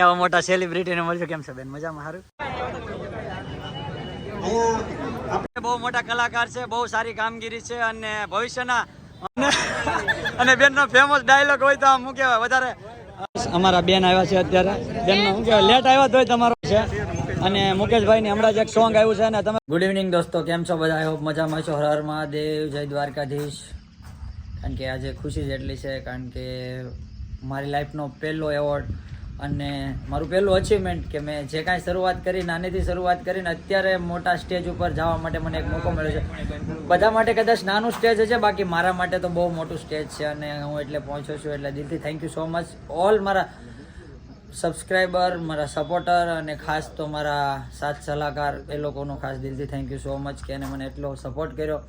કેવા મોટા સેલિબ્રિટીને મળ્યો. કેમ છે બેન? મજામાં? સારું. બહુ મોટા કલાકાર છે, બહુ સારી કામગીરી છે અને ભવિષ્યના અને બેનનો ફેમસ ડાયલોગ હોય તો આમ શું કહેવાય વધારે. અમારા બેન આવ્યા છે અત્યારે. બેનનો શું કહેવાય લેટ આવ્યા તો તમારો છે અને મુકેશભાઈની હમણાં જ એક સોંગ આવ્યું છે ને તમે. ગુડ ઇવનિંગ દોસ્તો, કેમ છો બધા? આઈ હોપ મજામાં છો. હર હર મહાદેવ, જય દ્વારકાધીશ. કારણ કે આજે ખુશી જ એટલી છે કારણ કે મારી લાઈફનો પહેલો એવોર્ડ અને મારું પહેલું અચીવમેન્ટ કે મેં જે કાંઈ શરૂઆત કરી નાનીથી શરૂઆત કરીને અત્યારે મોટા સ્ટેજ ઉપર જવા માટે મને એક મોકો મળ્યો છે. બધા માટે કદાચ નાનું સ્ટેજ છે, બાકી મારા માટે તો બહુ મોટું સ્ટેજ છે અને હું એટલે પહોંચ્યો છું. એટલે દિલથી thank you so much all મારા સબસ્ક્રાઈબર, મારા સપોર્ટર અને ખાસ તો મારા સાથ સલાહકાર એ લોકોનો ખાસ દિલથી થેન્ક યુ સો મચ કે એને મને એટલો સપોર્ટ કર્યો.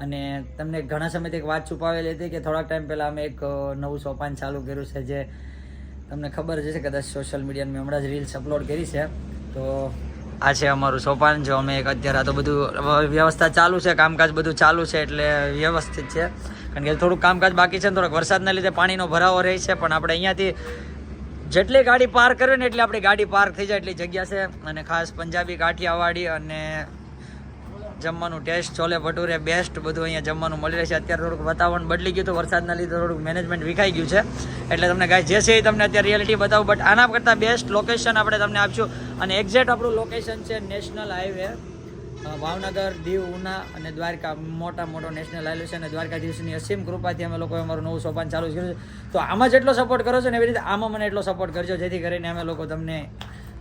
અને તમને ઘણા સમયથી એક વાત છુપાવેલી હતી કે થોડાક ટાઈમ પહેલાં અમે એક નવું સોપાન ચાલુ કર્યું છે જે તમને ખબર જ છે કદાચ સોશિયલ મીડિયામાં મેં હમણાં જ રીલ્સ અપલોડ કરી છે. તો આ છે અમારું સોપાન. જો અમે એક અત્યારે તો બધું વ્યવસ્થા ચાલુ છે, કામકાજ બધું ચાલુ છે એટલે વ્યવસ્થિત છે. કારણ કે થોડુંક કામકાજ બાકી છે ને થોડોક વરસાદના લીધે પાણીનો ભરાવો રહે છે. પણ આપણે અહીંયાથી જેટલી ગાડી પાર્ક કરવી ને એટલી આપણી ગાડી પાર્ક થઈ જાય એટલી જગ્યા છે. અને ખાસ પંજાબી કાઠિયાવાડી અને જમવાનું ટેસ્ટ છોલે ભટુરે બેસ્ટ બધું અહીંયા જમવાનું મળી રહેશે. અત્યારે થોડુંક વાતાવરણ બદલી ગયું તો વરસાદના લીધે થોડુંક મેનેજમેન્ટ વિખાઈ ગયું છે એટલે તમને ગાય જે છે એ તમને અત્યારે રિયાલિટી બતાવું. બટ આના કરતાં બેસ્ટ લોકેશન આપણે તમને આપશું અને એક્ઝેક્ટ આપણું લોકેશન છે નેશનલ હાઈવે ભાવનગર, દીવ, ઉના અને દ્વારકા. મોટો નેશનલ હાઈવે છે અને દ્વારકાધીશની અસીમ કૃપાથી અમે લોકોએ અમારું નવું સોપાન ચાલુ કર્યું છે. તો આમાં જેટલો સપોર્ટ કરો છો ને એવી રીતે આમાં મને એટલો સપોર્ટ કરજો જેથી કરીને અમે લોકો તમને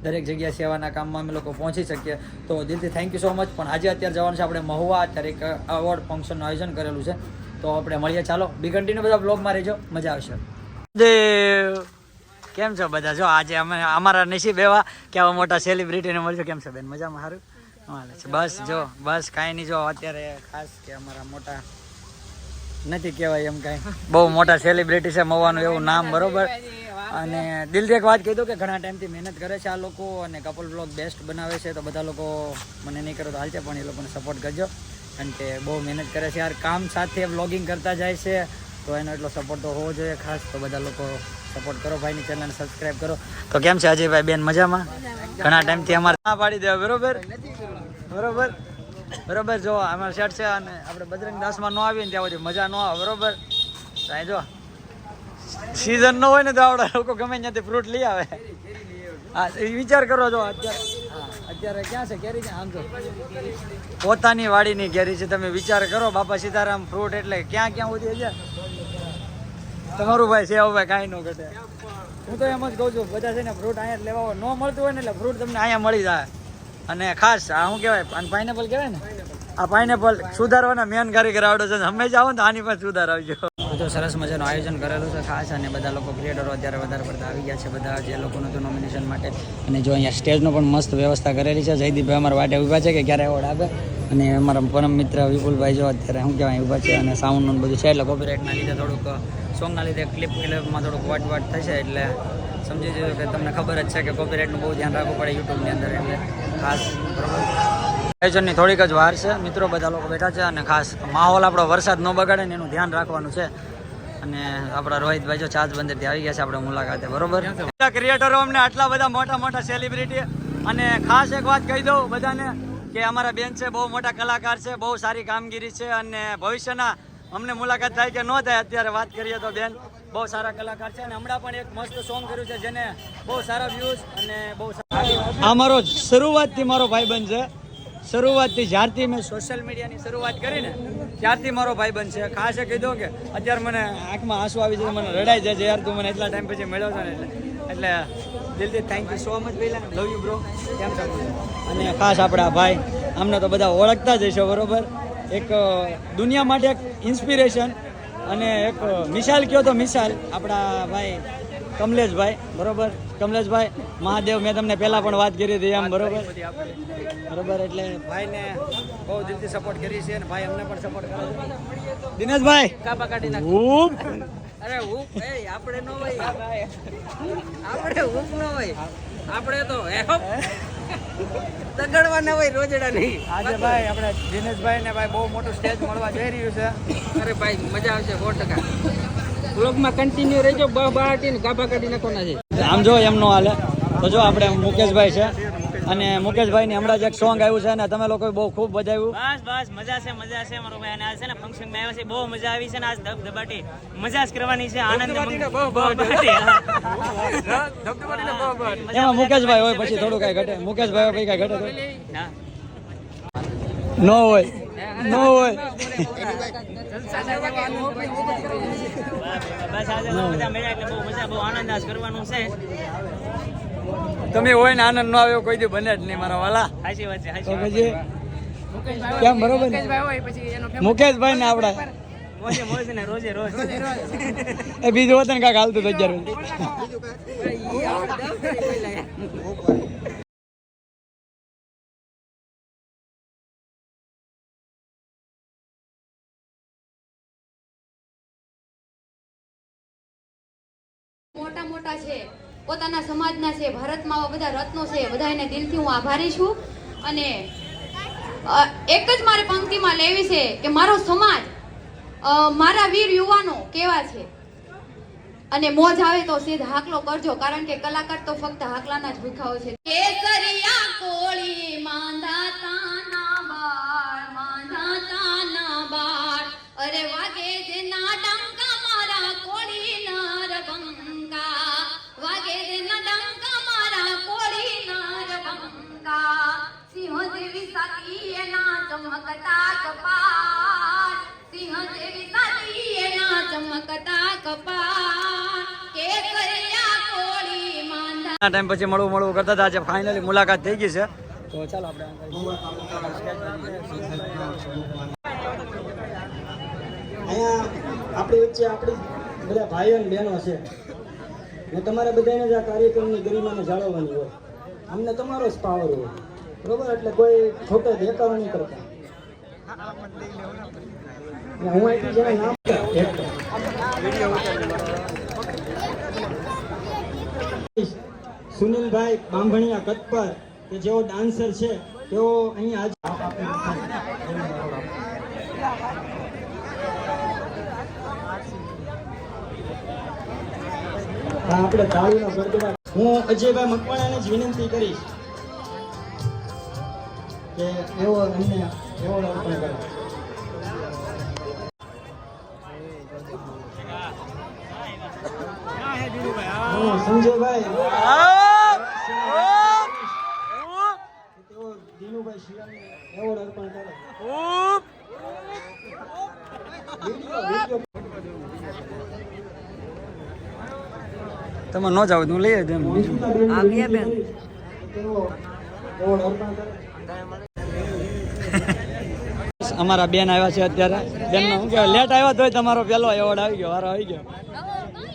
દરેક જગ્યા સેવાના કામમાં અમે લોકો પહોંચી શકીએ. તો દિલથી થેન્ક યુ સો મચ. પણ આજે અત્યારે જવાનું છે આપણે મહુવા. અત્યારે એક એવોર્ડ ફંક્શનનું આયોજન કરેલું છે તો આપણે મળીએ. ચાલો બી કન્ટિન્યુ બધા બ્લોગમાં રહેજો, મજા આવશે. કેમ છો બધા? જો આજે અમે અમારા નસીબ એવા કે આવા મોટા સેલિબ્રિટીને મળ્યો. કેમ છે બેન? મજામાં? સારું. બસ જો બસ કાંઈ નહીં. જો અત્યારે ખાસ કે અમારા મોટા નથી કહેવાય એમ કાંઈ બહુ મોટા સેલિબ્રિટી છે મહુવાનું એવું નામ, બરોબર. અને દિલથી એક વાત કહી દઉં કે ઘણા ટાઈમથી મહેનત કરે છે આ લોકો અને કપલ બ્લોગ બેસ્ટ બનાવે છે. તો બધા લોકો મને નહીં કરો તો હાલશે પણ એ લોકોને સપોર્ટ કરજો કારણ કે બહુ મહેનત કરે છે યાર. કામ સાથે બ્લોગિંગ કરતા જાય છે તો એનો એટલો સપોર્ટ તો હોવો જોઈએ ખાસ. તો બધા લોકો સપોર્ટ કરો, ભાઈની ચેનલને સબસ્ક્રાઈબ કરો. તો કેમ છે અજયભાઈ બેન? મજામાં? ઘણા ટાઈમથી અમારે ના પાડી દેવા, બરોબર. જો અમારે સેટ છે અને આપણે બજરંગ દાસમાં ન આવીએ ને ત્યાં સુધી મજા ન આવે, બરોબર. ત્યાં જો સીઝન ન હોય ને તો આપણે લોકો ગમે ત્યાંથી ફ્રૂટ લઈ આવે. હા વિચાર કરો. જો અત્યારે ક્યાં છે કેરી? ક્યાં? આમ તો પોતાની વાડીની કેરી છે. તમે વિચાર કરો બાપા સીતારામ ફ્રૂટ એટલે ક્યાં સુધી છે તમારું ભાઈ છે ભાઈ કાંઈ ન ઘટે. હું તો એમ જ કહું છું બધા છે ને ફ્રૂટ અહીંયા જ લેવા ન મળતું હોય ને એટલે ફ્રૂટ તમને અહીંયા મળી જાય. અને ખાસ આ શું કહેવાય? પાઇનેપલ કહેવાય ને. આ પાઇનેપલ સુધારવાના મેન કારીગર આવડે છે. હંમેશા આવો ને તો આની પાસે સુધાર આવજો. તો સરસ મજાનું આયોજન કરેલું છે ખાસ અને બધા લોકો ક્રિએટરો અત્યારે વધારે પડતા આવી ગયા છે બધા જે લોકોનું તો નોમિનેશન માટે. અને જો અહીંયા સ્ટેજનો પણ મસ્ત વ્યવસ્થા કરેલી છે. જયદીપભાઈ અમારા વાટે ઊભા છે કે ક્યારે એવોર્ડ આપે અને અમારા પરમ મિત્ર વિપુલભાઈ જો અત્યારે શું કહેવાય ઊભા છે અને સાઉન્ડનું બધું છે એટલે કોપીરાઇટના લીધે થોડુંક સોંગના લીધે ક્લિપમાં થોડુંક વાટ થશે એટલે સમજી જજો કે તમને ખબર જ છે કે કોપીરાઇટનું બહુ ધ્યાન રાખવું પડે યુટ્યુબની અંદર એટલે ખાસ, બરોબર. આયોજનની થોડીક જ વાર છે મિત્રો, બધા લોકો બેઠા છે અને ખાસ માહોલ આપણો વરસાદ ન બગાડે ને એનું ધ્યાન રાખવાનું છે. અને આપણા રોહિતભાઈ જો ચાર્જ બંદરથી આવી ગયા છે આપણે મુલાકાતે, બરોબર. ક્રિએટરો અમને આટલા બધા મોટા સેલિબ્રિટી અને ખાસ એક વાત કહી દઉં બધાને કે અમારા બેન છે બહુ મોટા કલાકાર છે, બહુ સારી કામગીરી છે અને ભવિષ્યના અમને મુલાકાત થાય કે ન થાય અત્યારે વાત કરીએ તો બેન બહુ સારા કલાકાર છે અને હમણાં પણ એક મસ્ત સોંગ કર્યું છે જેને બહુ સારા વ્યૂઝ અને બહુ સારા. અમારો શરૂઆતથી મારો ભાઈબંધ છે. શરૂઆતથી જ્યારથી મેં સોશિયલ મીડિયાની શરૂઆત કરી ને ત્યારથી મારો ભાઈબંધ છે. ખાસ એ કહી દઉં કે અત્યારે મને આંખમાં આંસુ આવી જાય, મને રડાઈ જાય છે યાર તું મને એટલા ટાઈમ પછી મળ્યો છો ને એટલે દિલથી થેન્ક યુ સો મચ પહેલાં. Love you bro. કેમ છો? અને ખાસ આપણા ભાઈ અમને તો બધા ઓળખતા જ હશો, બરોબર. એક દુનિયા માટે એક ઇન્સ્પિરેશન અને એક મિસાલ કહો તો મિસાલ આપણા ભાઈ કમલેશભાઈ, બરોબર. કમલેશભાઈ મહાદેવ મેં તમને પહેલાં પણ વાત કરી હતી એમ, બરોબર. એટલે ભાઈને બહુ દિલથી સપોર્ટ કરી છે અને ભાઈ અમને પણ સપોર્ટ કરે છે. દિનેશભાઈ કાપા કાઢી નાખ. અરે આપણે ન હોય, આપણે ન હોય, આપણે તો તગડવાના હોય રોજડા નહીં. આજે ભાઈ આપણે દિનેશભાઈ ને ભાઈ બહુ મોટું સ્ટેજ મળવા જઈ રહ્યું છે. અરે ભાઈ મજા આવશે 100%. બ્લોગમાં કન્ટિન્યુ રહેજો. બહાટી ને ગાભા કાઢી નાખવાના છે. આમ જો એમ નો હાલે. તો જો આપણે મુકેશભાઈ છે અને મુકેશભાઈની હમણાં જ એક સોંગ આવ્યું છે અને તમે લોકો બહુ ખૂબ બજાવ્યું. બસ મજા છે મારો ભાઈ. અને આજ છે ને ફંક્શન માં આવ્યા છે, બહુ મજા આવી છે ને આજ ધબધબાટી મજા જ કરવાની છે. આનંદ એમાં મુકેશભાઈ હોય પછી થોડું કઈ ઘટે. મુકેશભાઈ હોય પછી કઈ ઘટે નો હોય. બસ આજે બધા મળ્યા એટલે બહુ મજા, બહુ આનંદ આજ કરવાનું છે. તમે હોય ને આનંદ ન આવ્યો કોઈ દી બને જ નહીં મારા વાલા. સાચી વાત છે. તો પછી કેમ બરોબર ને મુકેશભાઈ ને આપડા મોજ ને રોજે રોજ એ બીજું હોત ને કાંક હાલતું તો અત્યારે. મોટા મોટા છે, પોતાના સમાજના છે, ભારતમાં આવા બધા રત્નો છે, બધાને દિલથી હું આભારી છું. અને એક જ મારે પંક્તિમાં લેવી છે કે મારો સમાજ, મારા વીર યુવાનો કેવા છે. અને મોજ આવે તો સીધ હાકલો કરજો, કારણ કે કલાકાર તો ફક્ત હાકલાના જ ભૂખાઓ છે. કેસરિયા કોળી માંધાતા ના બાળ અરે વાગે જેના ડંકા મારા કોળી નર બંકા, વાગે જેના ડંકા મારા કોળી નર બંકા, સિંહ જેવી સાકી એના ચમકતા કપાળ, સિંહ જેવી સાકી એના ચમકતા કપાળ, કેસરિયા કોળી માંધા. ટાઈમ પછી મળવું કરતા હતા. આજે ફાઇનલી મુલાકાત થઈ ગઈ છે, તો ચાલો આપણે અહીંયા આપણી વચ્ચે આપણી બધા ભાઈઓ અને બહેનો છે ને તમારે બધાને જ આ કાર્યક્રમની ગરિમાને જાળવવાની હોય. અમને તમારો જ પાવર હોય, બરોબર? એટલે કોઈ ખોટો દેખાડો નહીં કરતા. હું અહીંથી જેના નામ સુનિલભાઈ બાંભણિયા કતપર કે જેઓ ડાન્સર છે તેઓ અહીંયા આજે આપણે તાળીનો ગડગડાટ. હું અજયભાઈ મકવાણાને જ વિનંતી કરીશ કે એવો અમને એવોર્ડ અર્પણ કરે. સંજયભાઈ તેઓ દિનુભાઈ શિયાળને એવોર્ડ અર્પણ કરે. તમે ન જાવ હું લઈ આવ્યો એમ. અમારા બેન આવ્યા છે અત્યારે. બેનનો શું કહેવાય, લેટ આવ્યા તોય તમારો પહેલો એવોર્ડ આવી ગયો, વારો આવી ગયો.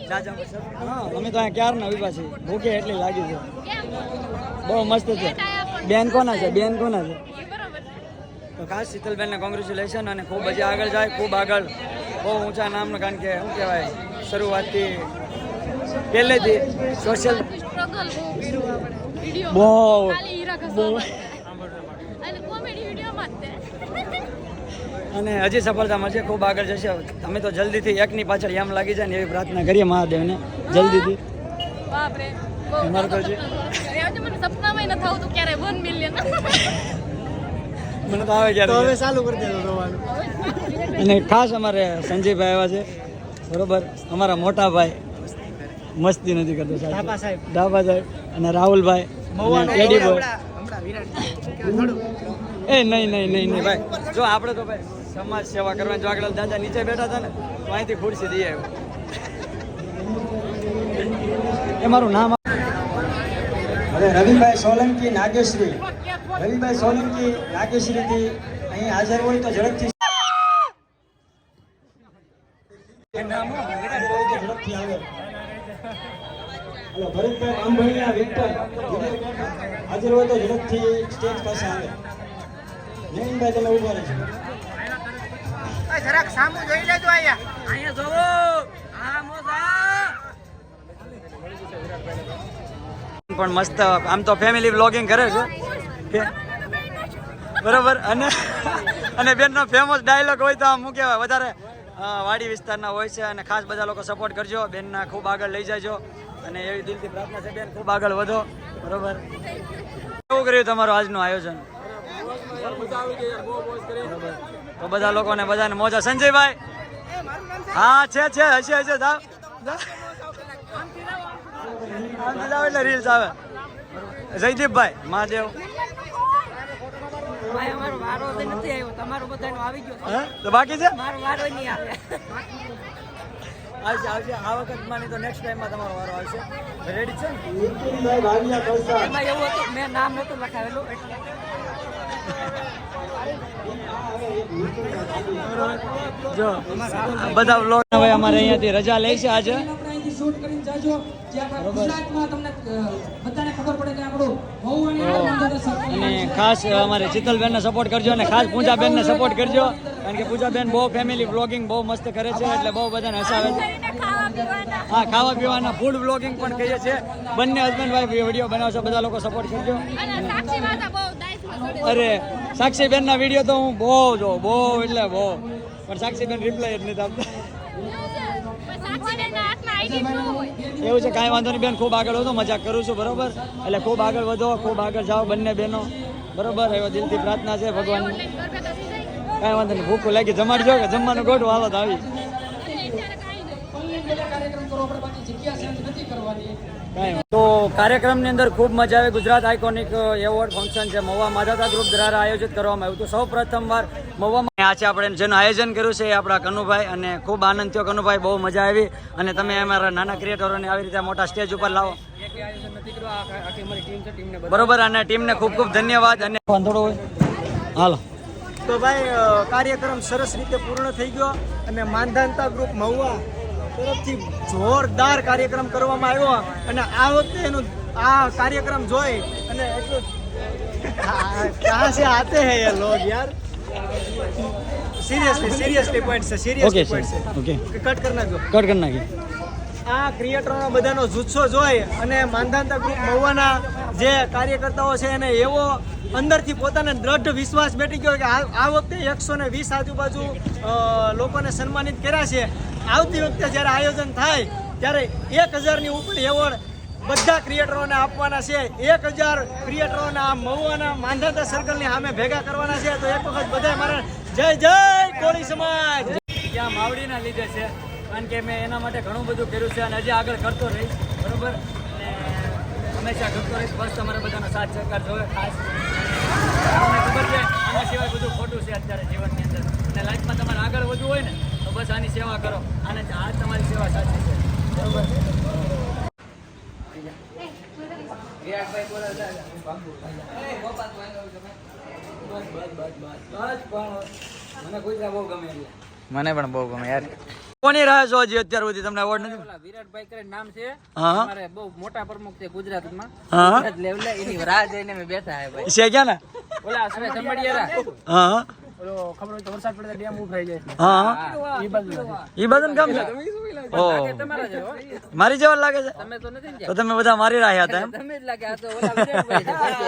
હા, અમે તો અહીંયા ક્યારના ઉભા છીએ, ભૂખે એટલી લાગી છે. બહુ મસ્ત છે. બેન કોના છે? તો ખાસ શીતલબેનને કોંગ્રેચ્યુલેશન અને ખૂબ હજી આગળ જાય, ખૂબ આગળ, બહુ ઊંચા નામનું. કારણ કે શું કહેવાય, શરૂઆતથી પહેલેથી સોશિયલ બહુ અને હજી સફળતા મળશે, ખૂબ આગળ જશે. અમે તો જલ્દીથી એકની પાછળ એમ લાગી જાય ને એવી પ્રાર્થના કરીએ મહાદેવને જલ્દીથી. મને તો આવે ક્યારે હવે ચાલુ કરી દેજો. અને ખાસ અમારે સંજયભાઈ આવ્યા છે, બરોબર? અમારા મોટા ભાઈ મસ્તી નથી કરતો સાહેબ, ડાબા સાહેબ અને રાહુલભાઈ ટેડી બોય. એ નહીં ભાઈ, જો આપણે તો ભાઈ સમાજ સેવા કરવાની. જો આગળ દાદા નીચે બેઠા હતા ને તો અહીંથી ખુરશી દઈ આવ્યો. એ મારું નામ રવિભાઈ સોલંકી નાગેશ્રી, રવિભાઈ સોલંકી નાગેશ્રીથી અહીં હાજર હોય તો ઝડપથી આવે. હલો, ભરતભાઈ બાંભણિયા વિક્ટર હાજર હોય તો ઝડપથી સ્ટેજ પાસે આવે. નવીનભાઈ તમે ઉભા રહેજો. જરાક સામું જોઈ લેજો. અહીંયા જોવો. પણ મસ્ત આમ તો ફેમિલી વ્લોગિંગ કરે છે, બરોબર? અને બેનનો ફેમસ ડાયલોગ હોય તો આમ શું કહેવાય, વધારે વાડી વિસ્તારના હોય છે. અને ખાસ બધા લોકો સપોર્ટ કરજો, બેનના ખૂબ આગળ લઈ જાજો અને એવી દિલથી પ્રાર્થના છે બેન ખૂબ આગળ વધો. બરોબર. કેવું કર્યું તમારું આજનું આયોજન? બરોબર. તો બધા લોકોને બધાને મોજા. સંજયભાઈ, હા છે હશે જાવ આમથી જાવ એટલે રીલ્સ આવે. જયદીપભાઈ મહાદેવ, તો બાકી છે આવશે આ વખત માની તો નેક્સ્ટ ટાઈમમાં તમારો વારો આવશે. રેડી છે ને? વિપુલભાઈ ભાવિયા કલસા. મેં નામ નહોતું લખાવેલું જો બધા વ્લોગ હવે અમારે અહીંયાથી રજા લે છે આજે. અને ખાસ અમારે શીતલબેનને સપોર્ટ કરજો અને ખાસ પૂજાબેનને સપોર્ટ કરજો, કારણ કે પૂજાબેન બહુ ફેમિલી વ્લોગિંગ બહુ મસ્ત કરે છે, એટલે બહુ બધાને હસાવે છે. હા, ખાવા પીવાના ફૂડ વ્લોગિંગ પણ કરીએ છીએ. બંને હસબન્ડ વાઈફ વિડીયો બનાવશો, બધા લોકો સપોર્ટ કરજો. અરે સાક્ષીબેનના વિડીયો તો હું બહુ જોઉં, બહુ એટલે બહુ, પણ સાક્ષીબેન રિપ્લાય જ નથી આપતા. એવું છે, કાંઈ વાંધો નહીં બેન, ખૂબ આગળ વધો, મજાક કરું છું બરોબર, એટલે ખૂબ આગળ વધો, ખૂબ આગળ જાઓ બંને બહેનો બરોબર. એવો દિલથી પ્રાર્થના છે ભગવાન. કાંઈ વાંધો નહીં, ભૂખું લાગી જમાડજો કે જમવાનું ગોઠવું હાલો તો આવી. તો કાર્યક્રમની અંદર ખૂબ મજા આવે. ગુજરાત આઇકોનિક એવોર્ડ ફંક્શન છે મહુવા માધાતા ગ્રુપ દ્વારા આયોજિત કરવામાં આવ્યું. તો સૌ પ્રથમવાર મહુવામાં આ છે આપણે જેનું આયોજન કર્યું છે એ આપણા કનુભાઈ, અને ખૂબ આનંદ થયો કનુભાઈ, બહુ મજા આવી. અને તમે અમારા નાના ક્રિએટરોને આવી રીતે મોટા સ્ટેજ ઉપર લાવો બરોબર, અને ટીમને ખૂબ ખૂબ ધન્યવાદ. અને થોડો હોય હાલો. તો ભાઈ કાર્યક્રમ સરસ રીતે પૂર્ણ થઈ ગયો, અને માનધાનતા ગ્રુપ મહુવા તરફથી જોરદાર કાર્યક્રમ કરવામાં આવ્યો. અને આ વખતે એનું આ કાર્યક્રમ જોઈ અને એટલું ક્યાં છે આતે હે યાર લોગ યાર, સિરિયસલી પોઈન્ટ છે, સિરિયસલી પોઈન્ટ છે. ઓકે, કટ કરી નાખજો, કટ કરી નાખી. આ ક્રિએટરોનો બધાનો જુસ્સો જોઈ અને માનધાનતા ગ્રુપ મહુવાના જે કાર્યકર્તાઓ છે એને એવો અંદરથી પોતાને દ્રઢ વિશ્વાસ બેઠી ગયો કે આ વખતે 120 આજુબાજુ લોકોને સન્માનિત કર્યા છે. આવતી વખતે જ્યારે આયોજન થાય ત્યારે 1000ની ઉપર એવોર્ડ બધા ક્રિએટરોને આપવાના છે. 1000 ક્રિએટરોને આ મહુવાના માનધાતા સર્કલની સામે ભેગા કરવાના છે. તો એક વખત બધા મારા જય જય કોળી સમાજ. ત્યાં માવડીના લીધે છે, કારણ કે મેં એના માટે ઘણું બધું કર્યું છે અને હજી આગળ કરતો રહીશ બરોબર, અને હંમેશા કરતો રહીશ. બસ તમારા બધાનો સાથ સહકાર જોવે ખાસ. તમને ખબર છે આના સિવાય બધું ખોટું છે અત્યારે જીવનની અંદર, અને લાઈફમાં તમારે આગળ વધવું હોય ને તો બસ આની સેવા કરો, અને આ તમારી સેવા સાચી છે બરોબર. મને પણ બહુ ગમે યાર. કોની રાહ છો હજી અત્યાર સુધી? તમને એવોર્ડ નથી? વિરાટભાઈ કરીને નામ છે, હા, અમારે બહુ મોટા પ્રમુખ છે ગુજરાતમાં, હા, ગુજરાત લેવલે. એની રાહ જોઈને અમે બેઠા હે ભાઈ. છે ક્યાં ને? ઓલા અમે સંભાળિયારા હા ઓલો ખબર હોય તો વરસાદ પડે તો ડેમ ઉભરાઈ જાય. હા, ઈ બાજુ ઈ બાજુ કામ છે. ઓ, તમારા જેવો મારી જેવા લાગે છે. તમે તો નથી ને તો તમે બધા મારી રાહ હતા એમ? તમે જ લાગે. આ તો ઓલા વિરાટભાઈ છે.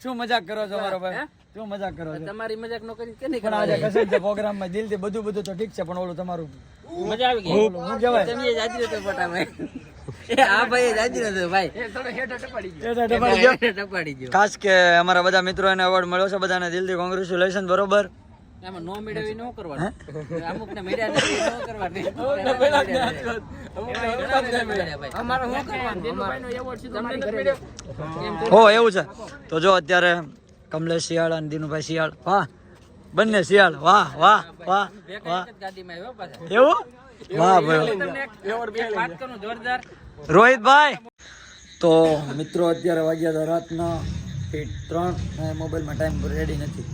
શું મજાક કરો છો મારો ભાઈ? શું મજાક કરો છો? તમારી મજાક નો કરી કે નહીં પણ આજે કસે છે પ્રોગ્રામમાં દિલથી બધું તો ઠીક છે, પણ ઓલું તમારું મજા આવી ગઈ. હું કહેવાય તમે જ હાજર હતો ફટામાં. આ ભાઈ જ હાજર હતો ભાઈ. ટપાડી ગયો. ખાસ કે અમારા બધા મિત્રોને એવોર્ડ મળ્યો છે, બધાને દિલથી કોંગ્રેચ્યુલેશન બરોબર. આમાં નો મેળવી ન કરવાનું, અમુક ને મેળ્યા નથી ન કરવાનું. અમારે શું કરવાનું? દિનુભાઈનો એવોર્ડ સીધો મારી ઘરે જાય. હો એવું છે. તો જો અત્યારે કમલેશ શિયાળ અને દિનુભાઈ શિયાળ, વાહ, બંને શિયાળ, વાહ વાહ વાહ વાહ. ગાડીમાં આવ્યો પાછા. એવું? વાહ ભાઈ. તમને એક વાત કરું જોરદાર. રોહિતભાઈ, તો મિત્રો અત્યારે વાગ્યા હતા રાતના 3, મોબાઈલમાં ટાઈમ રેડી નથી,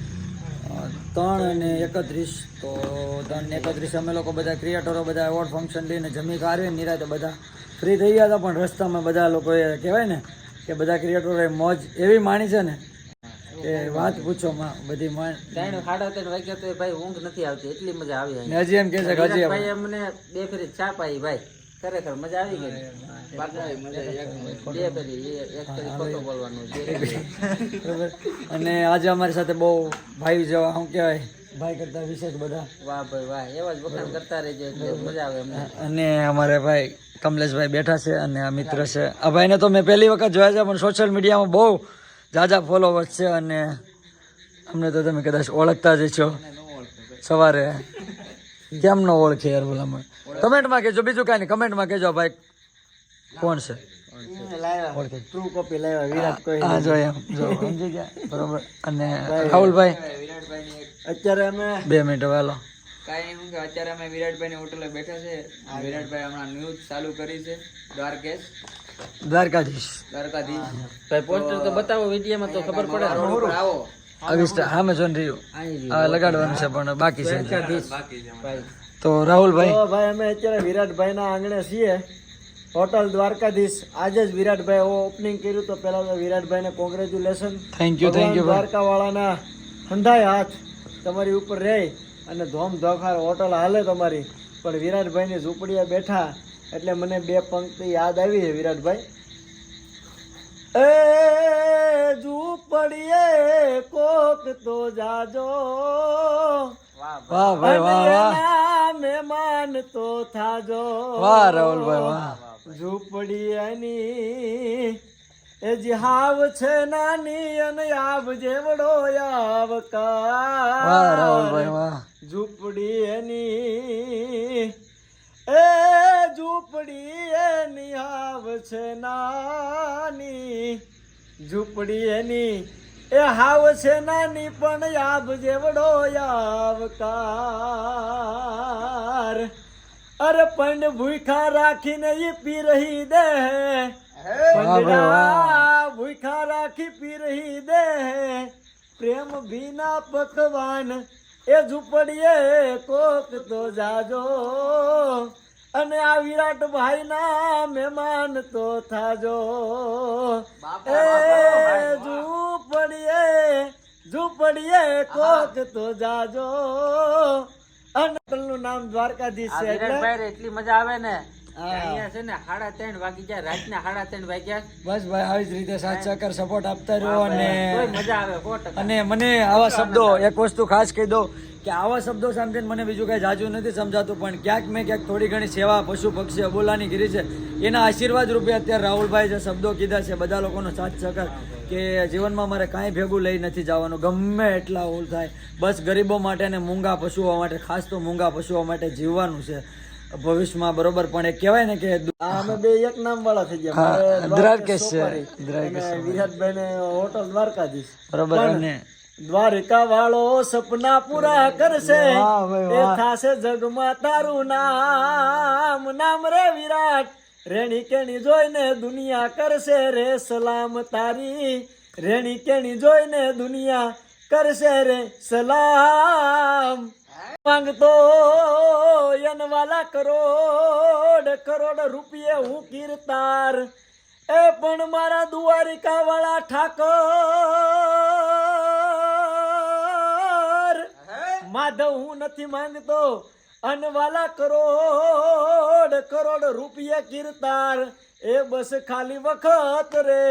3:31. તો 3:31 અમે લોકો બધા ક્રિએટરો બધા એવોર્ડ ફંક્શન લઈને જમી કાઢીને નિરાતે બધા ફ્રી થઈ ગયા હતા. પણ રસ્તામાં બધા લોકોએ કહેવાય ને કે બધા ક્રિએટરોએ મોજ એવી માણી છે ને કે વાત પૂછો માં. બધી 3:30 વાગ્યા તો ભાઈ ઊંઘ નથી આવતી, એટલી મજા આવી. ને હજી એમ કહે છે કે હજી ભાઈ અમને 2 ફેરી ચા પાઈ ભાઈ, ખરેખર મજા આવી ગઈ. 2 ફેરી, એક ફેરી ખોટું બોલવાનું. બરાબર. અને આજે અમારી સાથે બહુ ભાઈ જેવા શું કહેવાય, ભાઈ કરતા વિશેષ બધા. વાહ ભાઈ વાહ, એવા જ વખાણ કરતા રહેજો એટલે મજા આવે અમને. અને અમારે ભાઈ કમલેશભાઈ બેઠા છે અને આ મિત્ર છે. આ ભાઈને તો મેં પહેલી વખત જોયા છે, પણ સોશિયલ મીડિયામાં બહુ જાજા ફોલોવર્સ છે અને અમને તો તમે કદાચ ઓળખતા જ છો. સવારે કેમ ન ઓળખે યાર ભલામણ? કમેન્ટમાં કહેજો, બીજું કાંઈ નહીં, કમેન્ટમાં કહેજો ભાઈ કોણ છે. ઓળખે ટ્રુ કોપી લાવ્યા વિરાટ કોહલી. હા જો એમ જો સમજી ગયા બરોબર. અને રાહુલભાઈ અત્યારે અમે 2 મિનિટ હવે હાલો. કાંઈ નહીં, કે અત્યારે અમે વિરાટભાઈની હોટલે બેઠા છે. વિરાટભાઈ હમણાં ન્યૂઝ ચાલુ કરી છે, દ્વારકાધીશ દ્વારકાધીશ. ભાઈ પોસ્ટર તો બતાવો વિડીયોમાં તો ખબર પડે. આવો અવિષ્ટા હા મેં જોઈને રહ્યું આ લગાડવાનું છે પણ બાકી છે. ભાઈ તો રાહુલભાઈ તો ભાઈ અમે અત્યારે વિરાટભાઈના આંગણે છીએ, હોટલ દ્વારકાધીશ. આજે જ વિરાટભાઈ ઓપનિંગ કર્યું, તો પહેલા તો વિરાટભાઈને કોંગ્રેચ્યુલેશન. થેન્ક યુ ભાઈ. દ્વારકાવાળાના હંધાય હાથ તમારી ઉપર રહે અને ધોમ ધોખાર હોટલ હાલે તમારી. પણ વિરાટભાઈની ઝૂંપડીએ બેઠા એટલે મને 2 પંક્તિ યાદ આવી છે વિરાટભાઈ. એ ઝૂંપડીએ કોક તો જાજો, વાહ ભાઈ વાહ વાહ મહેમાન તો થાજો. વાહ રાહુલભાઈ વાહ. ઝૂંપડી એની એ જે હાવ છે નાની અને આવ જેવડો આવકાર. વાહ રાહુલભાઈ વાહ. ઝૂંપડી એની એ ઝૂંપડી એની હાવ છે નાની, ઝૂંપડી એની એ હાવ છે નાની પણ આબ જેવડો આવકાર. અરે પણ ભૂખા રાખીને ઈ પી રહી દે, ભૂખા રાખી પી રહી દે પ્રેમ ભીના પકવાન. એ ઝૂંપડીએ કોક તો જાજો અને આ વિરાટભાઈ ના મહેમાન તો થાજો. એ ઝૂંપડીએ કોક તો જાજો. અને હોટલનું નામ દ્વારકાધીશ છે એટલે વિરાટભાઈ એટલી મજા આવે ને. અહીંયા છે ને 3:30 વાગી ગયા, રાતના 3:30 વાગ્યા. બસ ભાઈ આવી જ રીતે સાથ સહકાર સપોર્ટ આપતા રહ્યો. અને મજા આવે 100%. અને મને આવા શબ્દો એક વસ્તુ ખાસ કહી દઉં કે આવા શબ્દો સાંભળીને મને બીજું કાંઈ જાજુ નથી સમજાતું, પણ ક્યાંક મેં ક્યાંક થોડી ઘણી સેવા પશુ પક્ષી અબોલાની કરી છે. એના આશીર્વાદ રૂપે અત્યારે રાહુલભાઈ જે શબ્દો કીધા છે, બધા લોકોનો સાથ સહકાર કે જીવનમાં મારે કાંઈ ભેગું લઈ નથી જવાનું, ગમે એટલા ઓલ થાય, બસ ગરીબો માટે અને મૂંગા પશુઓ માટે, ખાસ તો મૂંગા પશુઓ માટે જીવવાનું છે ભવિષ્યમાં બરોબર. પણ એ કહેવાય ને કે અમે 2 એક નામ વાળા થઈ ગયા. મારે દ્વારકેશ છે, દ્વારકેશ અને વિરાટભાઈ ને હોટલ દ્વારકાધીશ બરોબર. અને દ્વારિકા વાળો સપના પૂરા કરશે, વાહ ભાઈ વાહ. એ થાશે જગમાં તારું નામ. નામ રે વિરાટ, રેણી કેણી જોઈને દુનિયા કરશે રે સલામ તારી. રેણી કેણી જોઈને દુનિયા કરશે રે સલામ. માંગતો યનવાલા કરોડ કરોડ રૂપિયે હું કીર્તાર. એ પણ મારા દ્વારિકા વાળા ઠાકર માધવ હું નથી માંગતો અનવાલા કરોડ કરોડ રૂપિયા કીર્તાર. એ બસ ખાલી વખત રે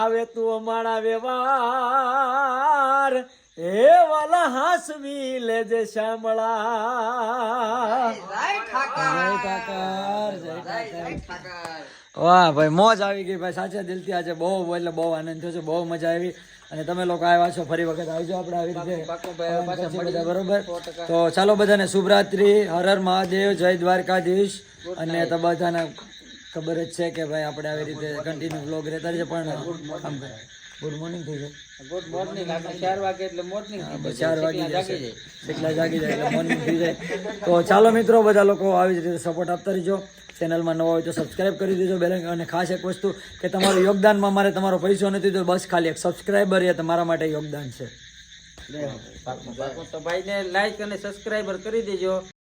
આવે તું અમારા વ્યવહાર. હે વાલા હાસવી લેજે શામળા. વાહ ભાઈ મોજ આવી ગઈ ભાઈ, સાચા દિલથી આજે બહુ એટલે બહુ આનંદ થયો છે, બહુ મજા આવી. અને તમે લોકો આવ્યા છો, ફરી વખત આવજો આપણે આવી રીતે બધા બરોબર. તો ચાલો બધાને શુભરાત્રી, હર હર મહાદેવ, જય દ્વારકાધીશ. અને તો બધાને ખબર જ છે કે ભાઈ આપણે આવી રીતે કન્ટિન્યુ વ્લોગ રહેતા છે. પણ ગુડ મોર્નિંગ થઈ જાય, ગુડ મોર્નિંગ. 4 વાગે એટલે મોર્નિંગ. 4 વાગી જાય, એટલા જાગી જાય એટલે મોર્નિંગ થઈ જાય. તો ચાલો મિત્રો બધા લોકો આવી જ રીતે સપોર્ટ આપતા રહીજો. ચેનલમાં નવા હોય તો સબસ્ક્રાઇબ કરી દેજો બેલ. અને ખાસ એક વસ્તુ કે તમારું યોગદાનમાં મારે તમારો પૈસો નથી, તો બસ ખાલી એક સબસ્ક્રાઇબર એ તમારા માટે યોગદાન છે. તો ભાઈને લાઈક અને સબસ્ક્રાઇબર કરી દેજો.